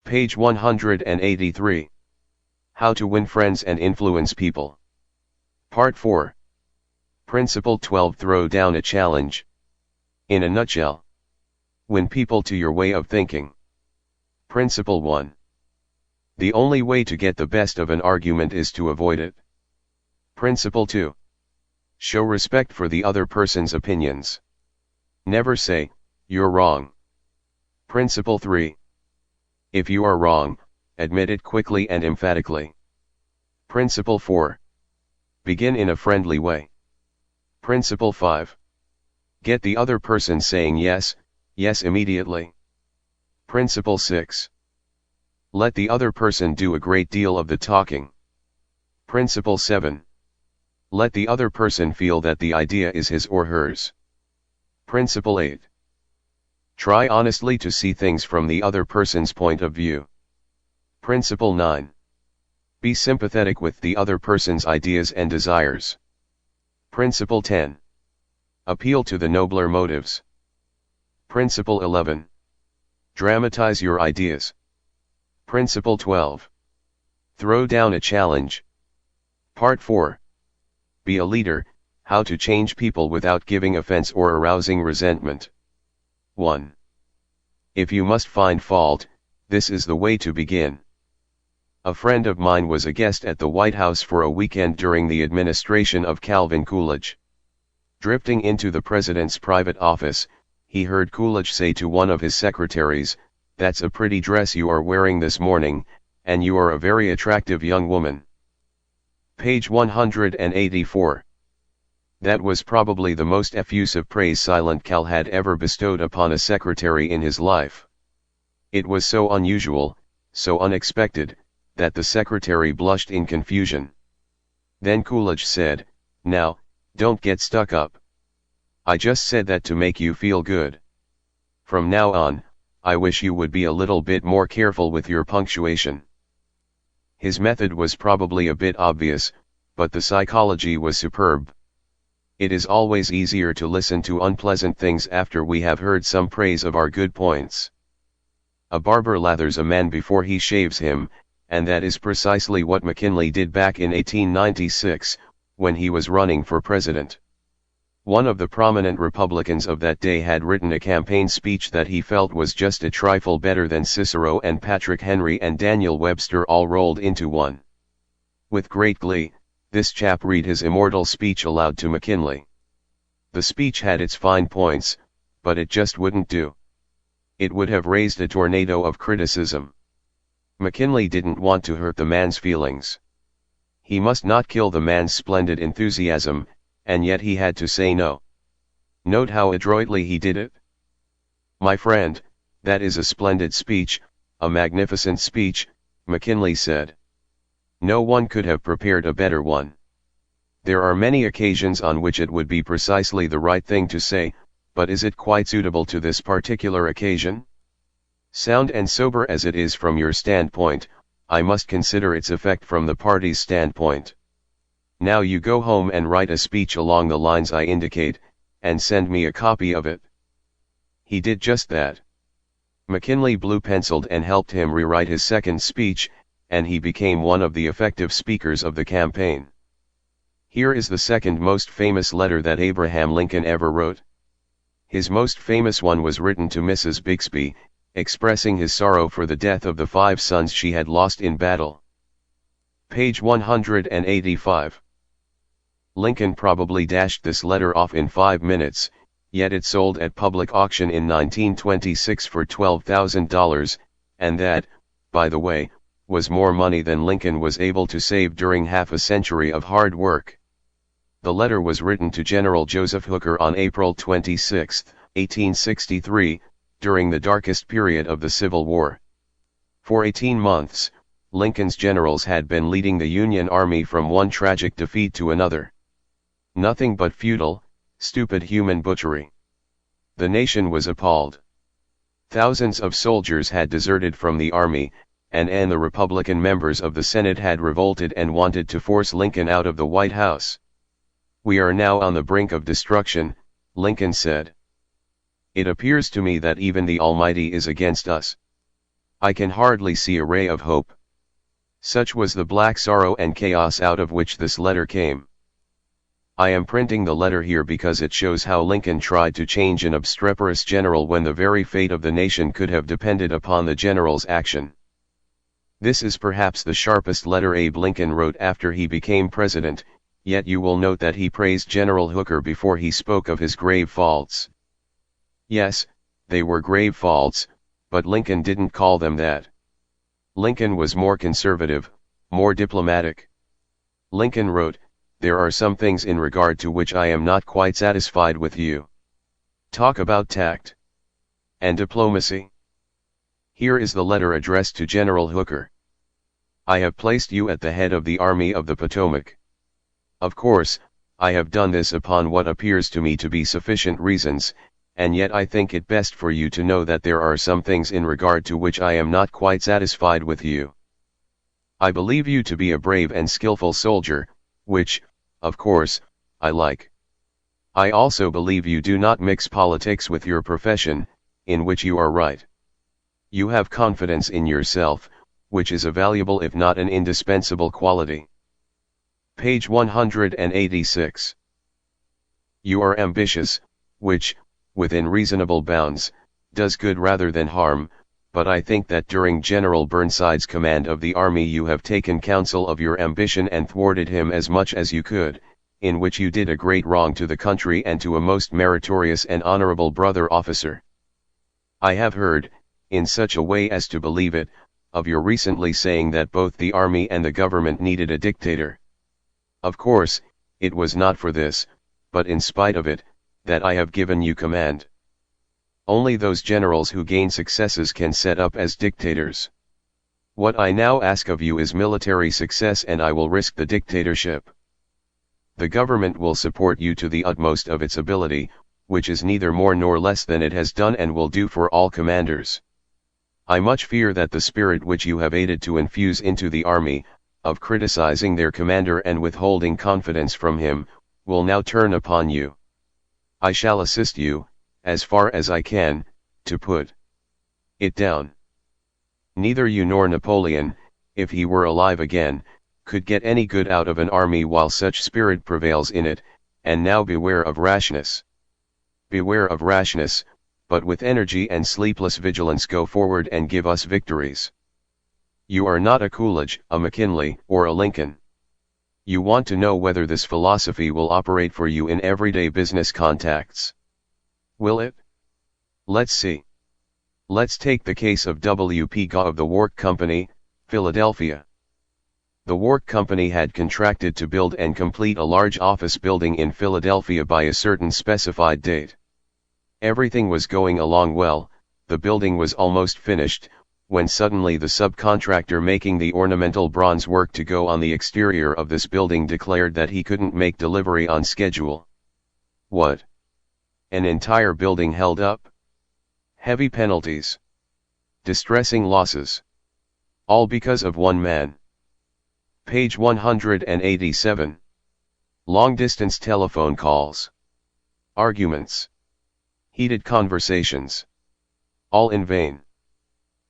Page 183. How to win friends and influence people. Part 4. Principle 12. Throw down a challenge. In a nutshell, win people to your way of thinking. Principle 1. The only way to get the best of an argument is to avoid it. Principle 2. Show respect for the other person's opinions. Never say, "You're wrong." Principle 3. If you are wrong, admit it quickly and emphatically. Principle 4. Begin in a friendly way. Principle 5. Get the other person saying yes, yes immediately. Principle 6. Let the other person do a great deal of the talking. Principle 7. Let the other person feel that the idea is his or hers. Principle 8. Try honestly to see things from the other person's point of view. Principle 9. Be sympathetic with the other person's ideas and desires. Principle 10. Appeal to the nobler motives. Principle 11. Dramatize your ideas. Principle 12. Throw down a challenge. Part 4. Be a leader, how to change people without giving offense or arousing resentment. 1. If you must find fault, this is the way to begin. A friend of mine was a guest at the White House for a weekend during the administration of Calvin Coolidge. Drifting into the president's private office, he heard Coolidge say to one of his secretaries, "That's a pretty dress you are wearing this morning, and you are a very attractive young woman." Page 184. That was probably the most effusive praise Silent Cal had ever bestowed upon a secretary in his life. It was so unusual, so unexpected, that the secretary blushed in confusion. Then Coolidge said, "Now, don't get stuck up. I just said that to make you feel good. From now on, I wish you would be a little bit more careful with your punctuation." His method was probably a bit obvious, but the psychology was superb. It is always easier to listen to unpleasant things after we have heard some praise of our good points. A barber lathers a man before he shaves him, and that is precisely what McKinley did back in 1896, when he was running for president. One of the prominent Republicans of that day had written a campaign speech that he felt was just a trifle better than Cicero and Patrick Henry and Daniel Webster all rolled into one. With great glee, this chap read his immortal speech aloud to McKinley. The speech had its fine points, but it just wouldn't do. It would have raised a tornado of criticism. McKinley didn't want to hurt the man's feelings. He must not kill the man's splendid enthusiasm, and yet he had to say no. Note how adroitly he did it. "My friend, that is a splendid speech, a magnificent speech," McKinley said. "No one could have prepared a better one. There are many occasions on which it would be precisely the right thing to say, but is it quite suitable to this particular occasion? Sound and sober as it is from your standpoint, I must consider its effect from the party's standpoint. Now you go home and write a speech along the lines I indicate, and send me a copy of it." He did just that. McKinley blue-penciled and helped him rewrite his second speech, and he became one of the effective speakers of the campaign. Here is the second most famous letter that Abraham Lincoln ever wrote. His most famous one was written to Mrs. Bixby, expressing his sorrow for the death of the 5 sons she had lost in battle. Page 185. Lincoln probably dashed this letter off in 5 minutes, yet it sold at public auction in 1926 for $12,000, and that, by the way, was more money than Lincoln was able to save during half a century of hard work. The letter was written to General Joseph Hooker on April 26, 1863, during the darkest period of the Civil War. For 18 months, Lincoln's generals had been leading the Union Army from one tragic defeat to another. Nothing but futile, stupid human butchery. The nation was appalled. Thousands of soldiers had deserted from the army, and the Republican members of the Senate had revolted and wanted to force Lincoln out of the White House. "We are now on the brink of destruction," Lincoln said. "It appears to me that even the Almighty is against us." I can hardly see a ray of hope. Such was the black sorrow and chaos out of which this letter came. I am printing the letter here because it shows how Lincoln tried to change an obstreperous general when the very fate of the nation could have depended upon the general's action. This is perhaps the sharpest letter Abe Lincoln wrote after he became president, yet you will note that he praised General Hooker before he spoke of his grave faults. Yes, they were grave faults, but Lincoln didn't call them that. Lincoln was more conservative, more diplomatic. Lincoln wrote, "There are some things in regard to which I am not quite satisfied with you." Talk about tact and diplomacy. Here is the letter addressed to General Hooker. I have placed you at the head of the Army of the Potomac. Of course, I have done this upon what appears to me to be sufficient reasons, and yet I think it best for you to know that there are some things in regard to which I am not quite satisfied with you. I believe you to be a brave and skillful soldier, which, of course, I like. I also believe you do not mix politics with your profession, in which you are right. You have confidence in yourself, which is a valuable if not an indispensable quality. Page 186. You are ambitious, which, within reasonable bounds, does good rather than harm, but I think that during General Burnside's command of the army you have taken counsel of your ambition and thwarted him as much as you could, in which you did a great wrong to the country and to a most meritorious and honorable brother officer. I have heard, in such a way as to believe it, of your recently saying that both the army and the government needed a dictator. Of course, it was not for this, but in spite of it, that I have given you command. Only those generals who gain successes can set up as dictators. What I now ask of you is military success, and I will risk the dictatorship. The government will support you to the utmost of its ability, which is neither more nor less than it has done and will do for all commanders. I much fear that the spirit which you have aided to infuse into the army, of criticizing their commander and withholding confidence from him, will now turn upon you. I shall assist you, as far as I can, to put it down. Neither you nor Napoleon, if he were alive again, could get any good out of an army while such spirit prevails in it, and now beware of rashness. Beware of rashness, but with energy and sleepless vigilance go forward and give us victories. You are not a Coolidge, a McKinley, or a Lincoln. You want to know whether this philosophy will operate for you in everyday business contacts. Will it? Let's see. Let's take the case of W. P. Gaw of the Wark Company, Philadelphia. The Wark Company had contracted to build and complete a large office building in Philadelphia by a certain specified date. Everything was going along well, the building was almost finished, when suddenly the subcontractor making the ornamental bronze work to go on the exterior of this building declared that he couldn't make delivery on schedule. What? An entire building held up? Heavy penalties. Distressing losses. All because of one man. Page 187. Long-distance telephone calls. Arguments. Heated conversations. All in vain.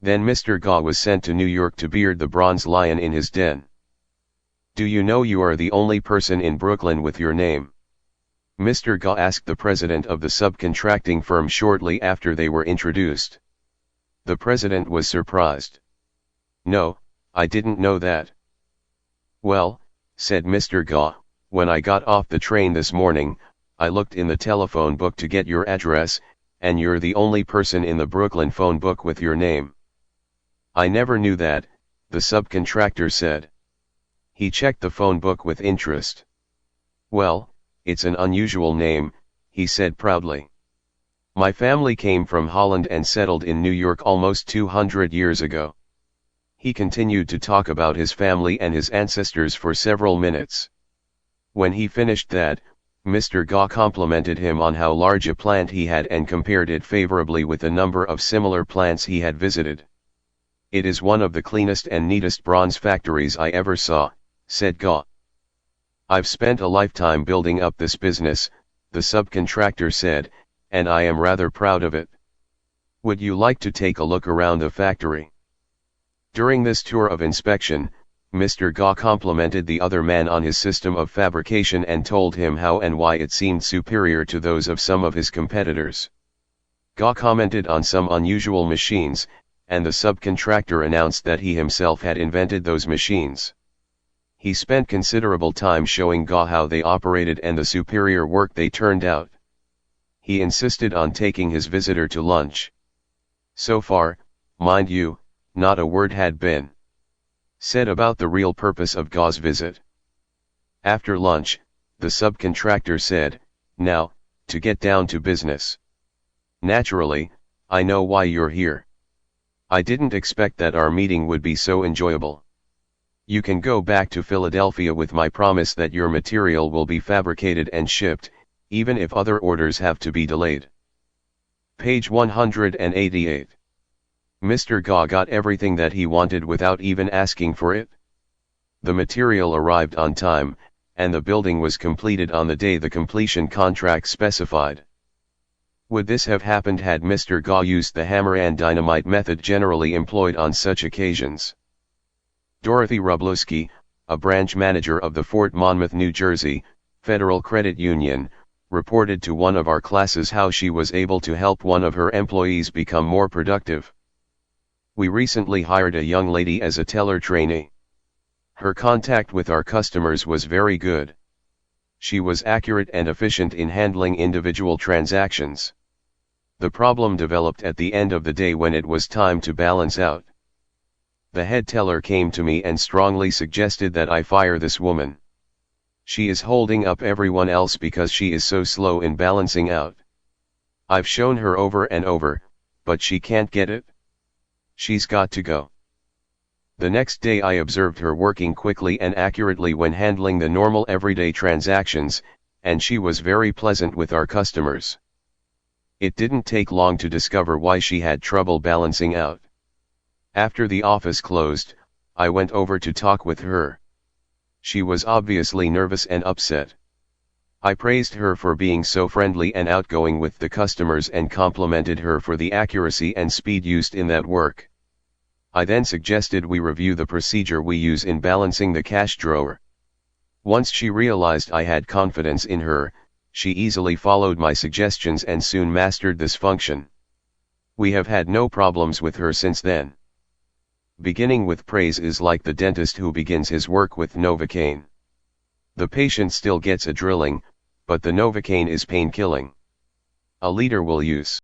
Then Mr. Gaw was sent to New York to beard the bronze lion in his den. Do you know you are the only person in Brooklyn with your name? Mr. Gaw asked the president of the subcontracting firm shortly after they were introduced. The president was surprised. No, I didn't know that. Well, said Mr. Gaw, when I got off the train this morning, I looked in the telephone book to get your address, and you're the only person in the Brooklyn phone book with your name. I never knew that, the subcontractor said. He checked the phone book with interest. Well, it's an unusual name, he said proudly. My family came from Holland and settled in New York almost 200 years ago. He continued to talk about his family and his ancestors for several minutes. When he finished that, Mr. Gaw complimented him on how large a plant he had and compared it favorably with a number of similar plants he had visited. It is one of the cleanest and neatest bronze factories I ever saw, said Gaw. I've spent a lifetime building up this business, the subcontractor said, and I am rather proud of it. Would you like to take a look around the factory? During this tour of inspection, Mr. Ga complimented the other man on his system of fabrication and told him how and why it seemed superior to those of some of his competitors. Ga commented on some unusual machines, and the subcontractor announced that he himself had invented those machines. He spent considerable time showing Ga how they operated and the superior work they turned out. He insisted on taking his visitor to lunch. So far, mind you, not a word had been said about the real purpose of Ga's visit. After lunch, the subcontractor said, "Now, to get down to business. Naturally, I know why you're here. I didn't expect that our meeting would be so enjoyable. You can go back to Philadelphia with my promise that your material will be fabricated and shipped, even if other orders have to be delayed." Page 188. Mr. Ga got everything that he wanted without even asking for it. The material arrived on time, and the building was completed on the day the completion contract specified. Would this have happened had Mr. Ga used the hammer and dynamite method generally employed on such occasions? Dorothy Rublowski, a branch manager of the Fort Monmouth, New Jersey, Federal Credit Union, reported to one of our classes how she was able to help one of her employees become more productive. "We recently hired a young lady as a teller trainee. Her contact with our customers was very good. She was accurate and efficient in handling individual transactions. The problem developed at the end of the day when it was time to balance out. The head teller came to me and strongly suggested that I fire this woman. She is holding up everyone else because she is so slow in balancing out. I've shown her over and over, but she can't get it. She's got to go." The next day I observed her working quickly and accurately when handling the normal everyday transactions, and she was very pleasant with our customers. It didn't take long to discover why she had trouble balancing out. After the office closed, I went over to talk with her. She was obviously nervous and upset. I praised her for being so friendly and outgoing with the customers and complimented her for the accuracy and speed used in that work. I then suggested we review the procedure we use in balancing the cash drawer. Once she realized I had confidence in her, she easily followed my suggestions and soon mastered this function. We have had no problems with her since then. Beginning with praise is like the dentist who begins his work with Novocaine. The patient still gets a drilling, but the Novocaine is pain-killing. A leader will use